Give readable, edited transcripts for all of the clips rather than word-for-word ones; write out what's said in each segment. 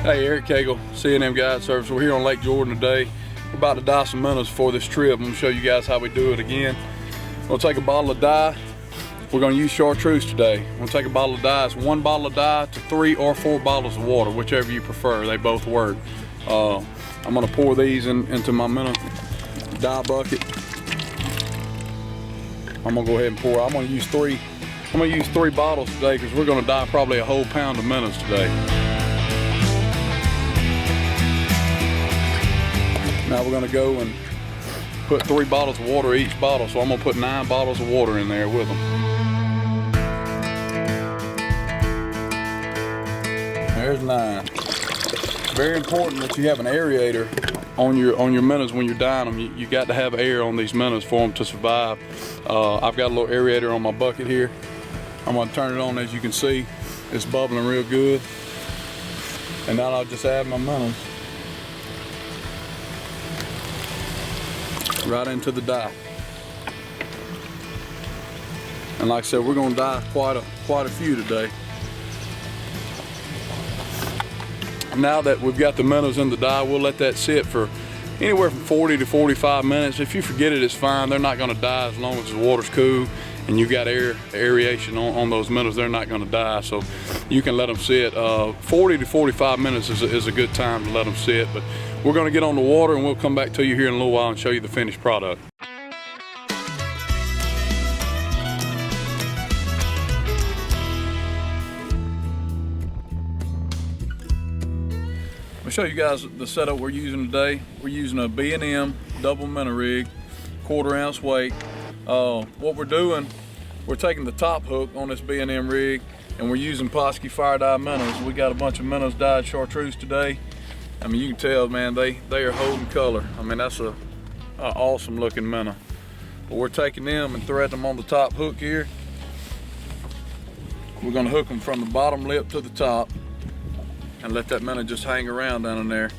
Hey, Eric Cagle, C&M Guide Service. We're here on Lake Jordan today. We're about to dye some minnows for this trip. I'm gonna show you guys how we do it again. We'll take a bottle of dye. We're gonna use chartreuse today. We'll take a bottle of dye. It's 1 bottle of dye to 3 or 4 bottles of water, whichever you prefer. They both work. I'm gonna pour these into my minnow dye bucket. I'm gonna go ahead and pour. I'm gonna use 3 bottles today because we're gonna dye probably a whole pound of minnows today. Now we're gonna go and put 3 bottles of water each bottle, so I'm gonna put 9 bottles of water in there with them. There's 9. It's very important that you have an aerator on your minnows when you're dyeing them. You got to have air on these minnows for them to survive. I've got a little aerator on my bucket here. I'm gonna turn it on. As you can see, it's bubbling real good. And now I'll just add my minnows right into the dye. And like I said, we're gonna dye quite a few today. Now that we've got the minnows in the dye, we'll let that sit for anywhere from 40 to 45 minutes. If you forget it, it's fine. They're not gonna die as long as the water's cool and you've got aeration on those minnows. They're not gonna die, so you can let them sit. 40 to 45 minutes is a good time to let them sit, but we're gonna get on the water and we'll come back to you here in a little while and show you the finished product. I'll show you guys the setup we're using today. We're using a B&M double minnow rig, 1/4 ounce weight. What we're doing, we're taking the top hook on this B&M rig and we're using Pautzke fire dye minnows. We got a bunch of minnows dyed chartreuse today. I mean, you can tell, man, they are holding color. I mean, that's a awesome looking minnow. But we're taking them and threading them on the top hook here. We're gonna hook them from the bottom lip to the top and let that minnow just hang around down in there.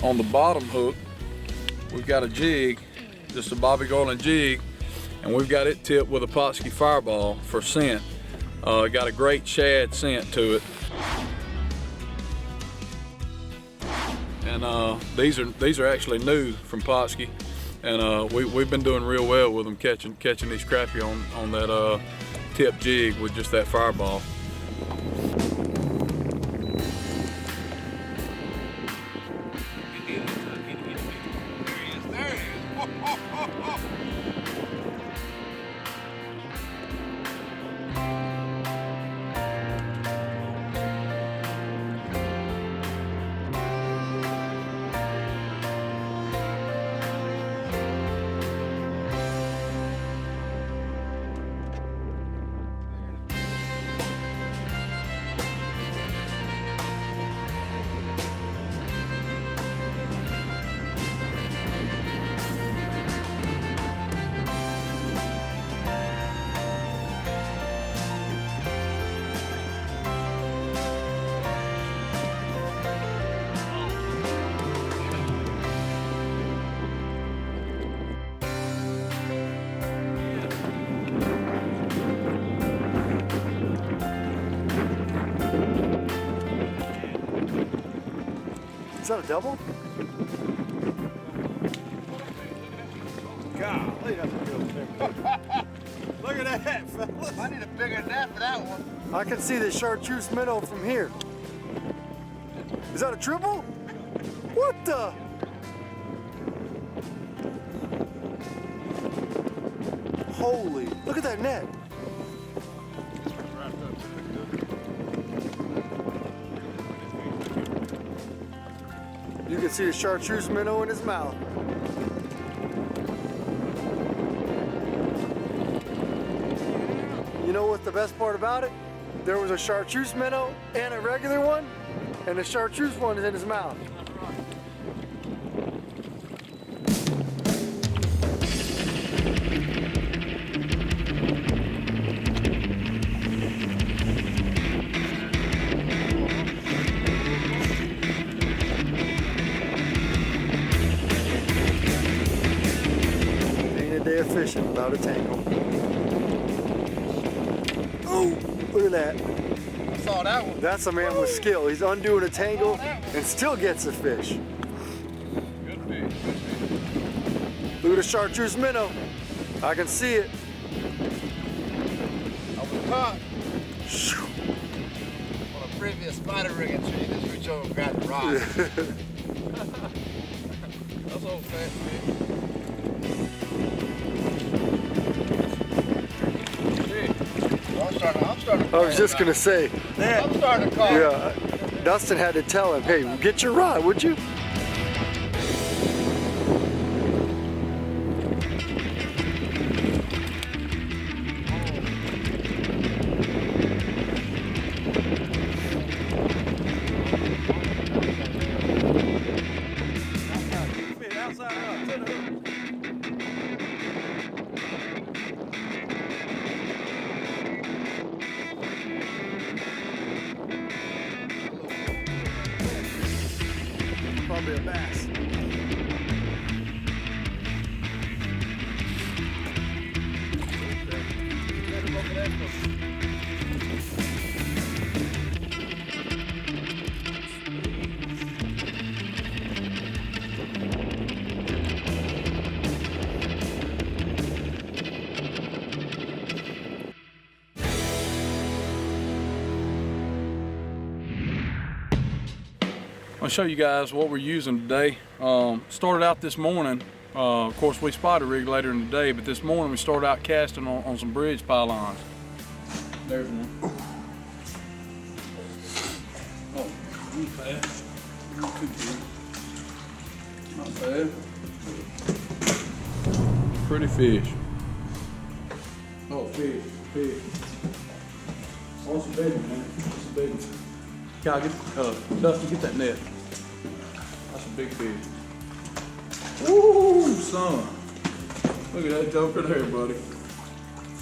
On the bottom hook, we've got a jig, just a bobby garland jig, and we've got it tipped with a Pautzke fireball for scent. It got a great shad scent to it. And these are actually new from Pautzke, and we've been doing real well with them, catching these crappie on that tip jig with just that fireball. Is that a double? Golly, that's a good one. Look at that, fellas. I need a bigger net for that one. I can see the chartreuse minnow from here. Is that a triple? What the? Holy, look at that net. You can see the chartreuse minnow in his mouth. You know what the best part about it? There was a chartreuse minnow and a regular one, and the chartreuse one is in his mouth. Day of fishing without a tangle. Oh, look at that. saw that one. That's a man with skill. He's undoing a tangle and still gets a fish. Good fish, good fish. Look at the chartreuse minnow. I can see it. I was caught. On a previous spider rigging tree, just reach over and grab the rod. That's old fat fish. I'm starting to I was just gonna say, I'm starting to call. yeah, Dustin had to tell him, hey, get your rod, would you? Probably a bass. I'll show you guys what we're using today. Started out this morning. Of course, we spotted rig later in the day, but this morning we started out casting on some bridge pylons. There's one. Oh, not fast. Not too big. Not bad. Pretty fish. Oh, fish. Oh, it's a big one, man. It's a big one. Cagle, Dustin, get that net. That's a big fish. Woo, son. Look at that joker there, buddy.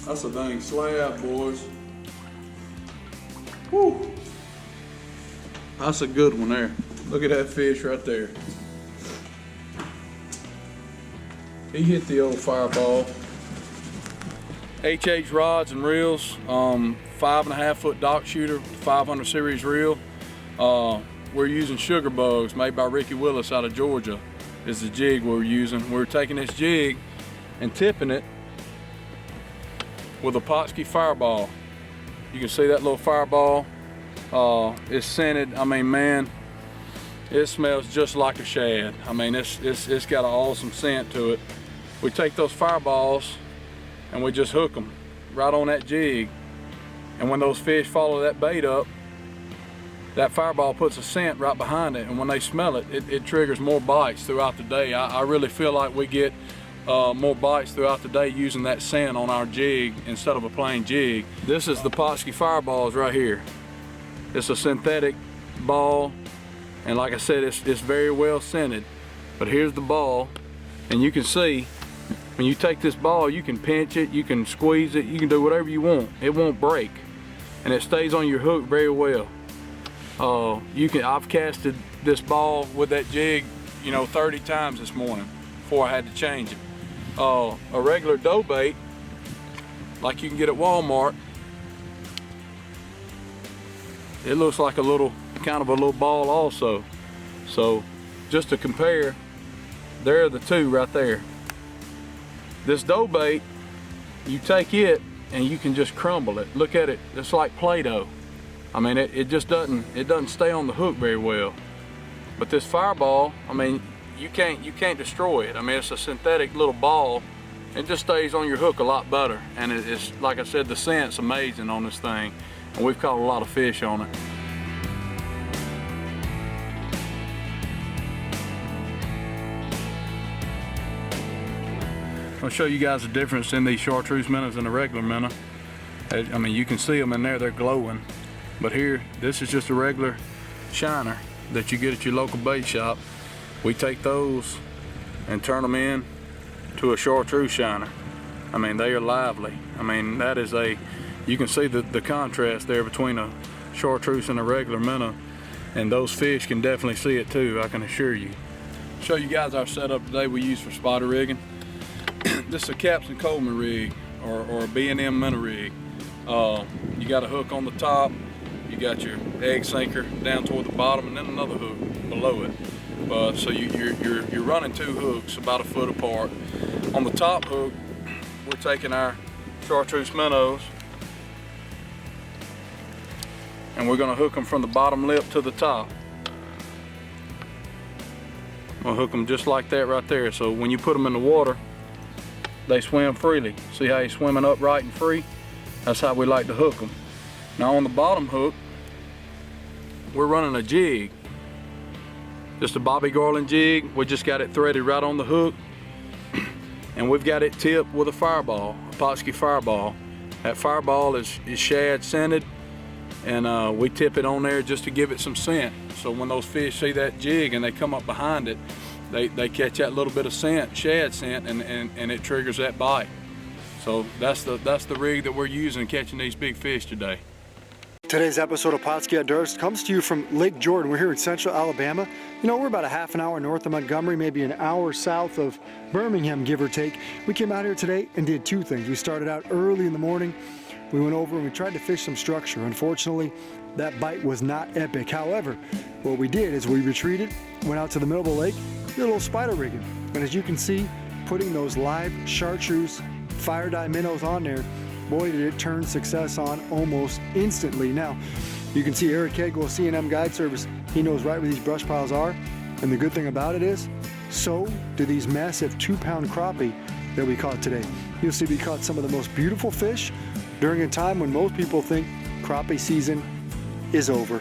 That's a dang slab, boys. Woo. That's a good one there. Look at that fish right there. He hit the old fireball. HH rods and reels, 5.5 foot dock shooter, 500 series reel. We're using sugar bugs made by Ricky Willis out of Georgia. Is the jig we're using. We're taking this jig and tipping it with a Pautzke fireball. You can see that little fireball. It's scented. I mean, man, it smells just like a shad. I mean, it's got an awesome scent to it. We take those fireballs and we just hook them right on that jig. And when those fish follow that bait up, that fireball puts a scent right behind it, and when they smell it, it triggers more bites throughout the day. I really feel like we get more bites throughout the day using that scent on our jig instead of a plain jig. This is the Pautzke fireballs right here. It's a synthetic ball, and like I said, it's very well scented. But here's the ball, and you can see when you take this ball, you can pinch it, you can squeeze it, you can do whatever you want. It won't break, and it stays on your hook very well. I've casted this ball with that jig, 30 times this morning before I had to change it. A regular dough bait, like you can get at Walmart, it looks like a little ball also. So just to compare, there are the two right there. This dough bait, you take it and you can just crumble it. Look at it, it's like Play-Doh. I mean, it just doesn't stay on the hook very well. But this fireball, I mean, you can't destroy it. I mean, it's a synthetic little ball. It just stays on your hook a lot better. And it's, like I said, the scent's amazing on this thing. And we've caught a lot of fish on it. I'll show you guys the difference in these chartreuse minnows and the regular minnow. I mean, you can see them in there, they're glowing. But here, this is just a regular shiner that you get at your local bait shop. We take those and turn them in to a chartreuse shiner. I mean, they are lively. I mean, that is you can see the contrast there between a chartreuse and a regular minnow, and those fish can definitely see it too, I can assure you. Show you guys our setup today we use for spotter rigging. This is a Captain Coleman rig or a B&M minnow rig. You got a hook on the top, You got your egg sinker down toward the bottom, and then another hook below it. So you're running 2 hooks about 1 foot apart. On the top hook, we're taking our chartreuse minnows, and we're going to hook them from the bottom lip to the top. We'll hook them just like that right there. So when you put them in the water, they swim freely. See how he's swimming upright and free? That's how we like to hook them. Now on the bottom hook, we're running a jig. Just a bobby garland jig. We just got it threaded right on the hook. And we've got it tipped with a fireball, a Pautzke fireball. That fireball is shad scented, and we tip it on there just to give it some scent. So when those fish see that jig and they come up behind it, they catch that little bit of scent, shad scent, and it triggers that bite. So that's the rig that we're using catching these big fish today. Today's episode of Pautzke Outdoors comes to you from Lake Jordan. We're here in central Alabama. You know, we're about a half an hour north of Montgomery, maybe an hour south of Birmingham, give or take. We came out here today and did 2 things. We started out early in the morning. We went over and we tried to fish some structure. Unfortunately, that bite was not epic. However, what we did is we retreated, went out to the middle of the lake, did a little spider rigging. And as you can see, putting those live chartreuse fire dye minnows on there, boy, did it turn success on almost instantly. Now, you can see Eric Cagle, C&M Guide Service, he knows right where these brush piles are. And the good thing about it is, so do these massive 2-pound crappie that we caught today. You'll see we caught some of the most beautiful fish during a time when most people think crappie season is over.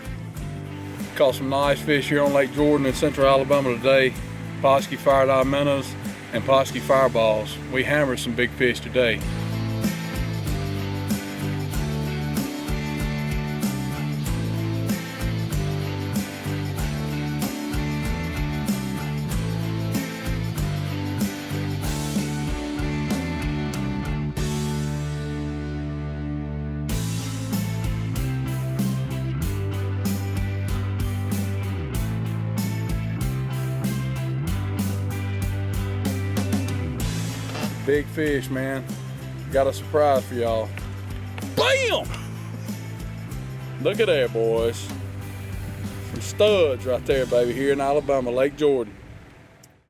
Caught some nice fish here on Lake Jordan in central Alabama today. Pautzke fire dye minnows and Pautzke fireballs. We hammered some big fish today. Big fish, man. Got a surprise for y'all. Bam! Look at that, boys. Some studs right there, baby, here in Alabama, Lake Jordan.